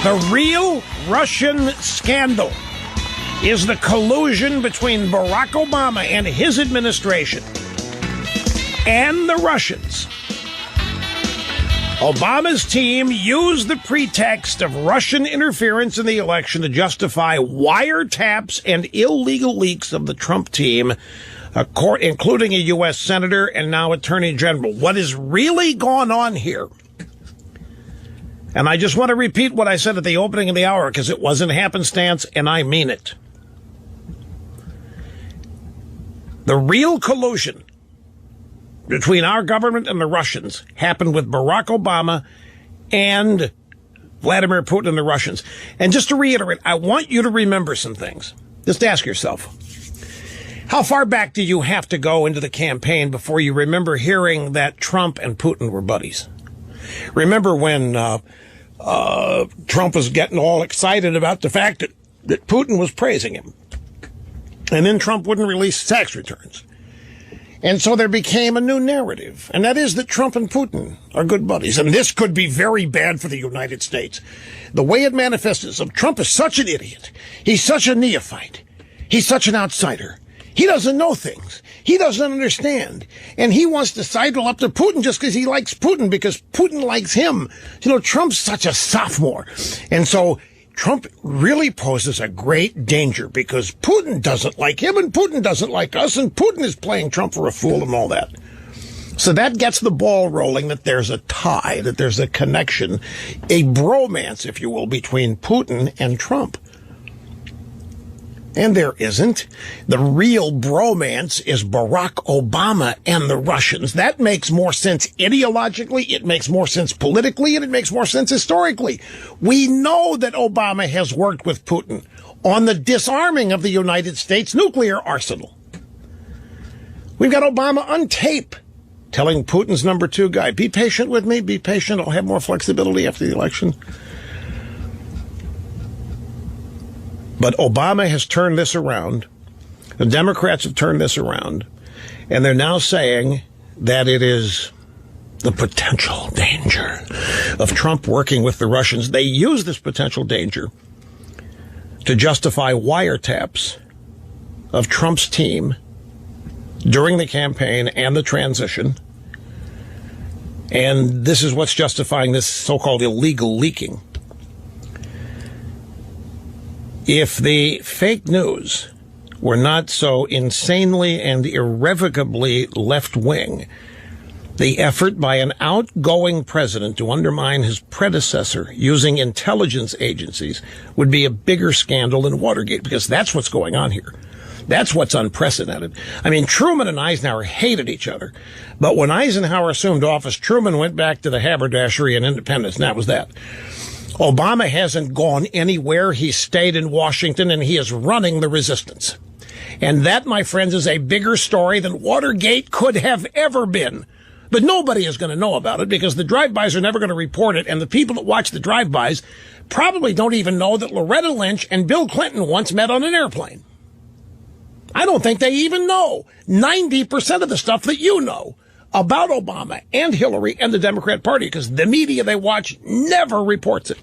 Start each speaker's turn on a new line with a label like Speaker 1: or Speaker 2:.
Speaker 1: The real Russian scandal is the collusion between Barack Obama and his administration and the Russians. Obama's team used the pretext of Russian interference in the election to justify wiretaps and illegal leaks of the Trump team, including a U.S. senator and now attorney general. What is really going on here? And I just want to repeat what I said at the opening of the hour, because it wasn't happenstance, and I mean it. The real collusion between our government and the Russians happened with Barack Obama and Vladimir Putin and the Russians. And just to reiterate, I want you to remember some things. Just ask yourself, how far back do you have to go into the campaign before you remember hearing that Trump and Putin were buddies? Remember when Trump was getting all excited about the fact that Putin was praising him. And then Trump wouldn't release tax returns. And so there became a new narrative, and that is that Trump and Putin are good buddies. And this could be very bad for the United States. The way it manifests itself, Trump is such an idiot. He's such a neophyte. He's such an outsider. He doesn't know things. He doesn't understand. And he wants to sidle up to Putin just because he likes Putin, because Putin likes him. You know, Trump's such a sophomore. And so Trump really poses a great danger because Putin doesn't like him and Putin doesn't like us, and Putin is playing Trump for a fool and all that. So that gets the ball rolling that there's a tie, that there's a connection, a bromance, if you will, between Putin and Trump. And there isn't. The real bromance is Barack Obama and the Russians. That makes more sense ideologically, it makes more sense politically, and it makes more sense historically. We know that Obama has worked with Putin on the disarming of the United States nuclear arsenal. We've got Obama on tape telling Putin's number two guy, be patient with me, be patient, I'll have more flexibility after the election. But Obama has turned this around. The Democrats have turned this around. And they're now saying that it is the potential danger of Trump working with the Russians. They use this potential danger to justify wiretaps of Trump's team during the campaign and the transition. And this is what's justifying this so-called illegal leaking. If the fake news were not so insanely and irrevocably left-wing, the effort by an outgoing president to undermine his predecessor using intelligence agencies would be a bigger scandal than Watergate, because that's what's going on here. That's what's unprecedented. I mean, Truman and Eisenhower hated each other, but when Eisenhower assumed office, Truman went back to the haberdashery and independence, and that was that. Obama hasn't gone anywhere. He stayed in Washington, and he is running the resistance. And that, my friends, is a bigger story than Watergate could have ever been. But nobody is going to know about it because the drive-bys are never going to report it, and the people that watch the drive-bys probably don't even know that Loretta Lynch and Bill Clinton once met on an airplane. I don't think they even know 90% of the stuff that you know about Obama and Hillary and the Democrat Party, because the media they watch never reports it.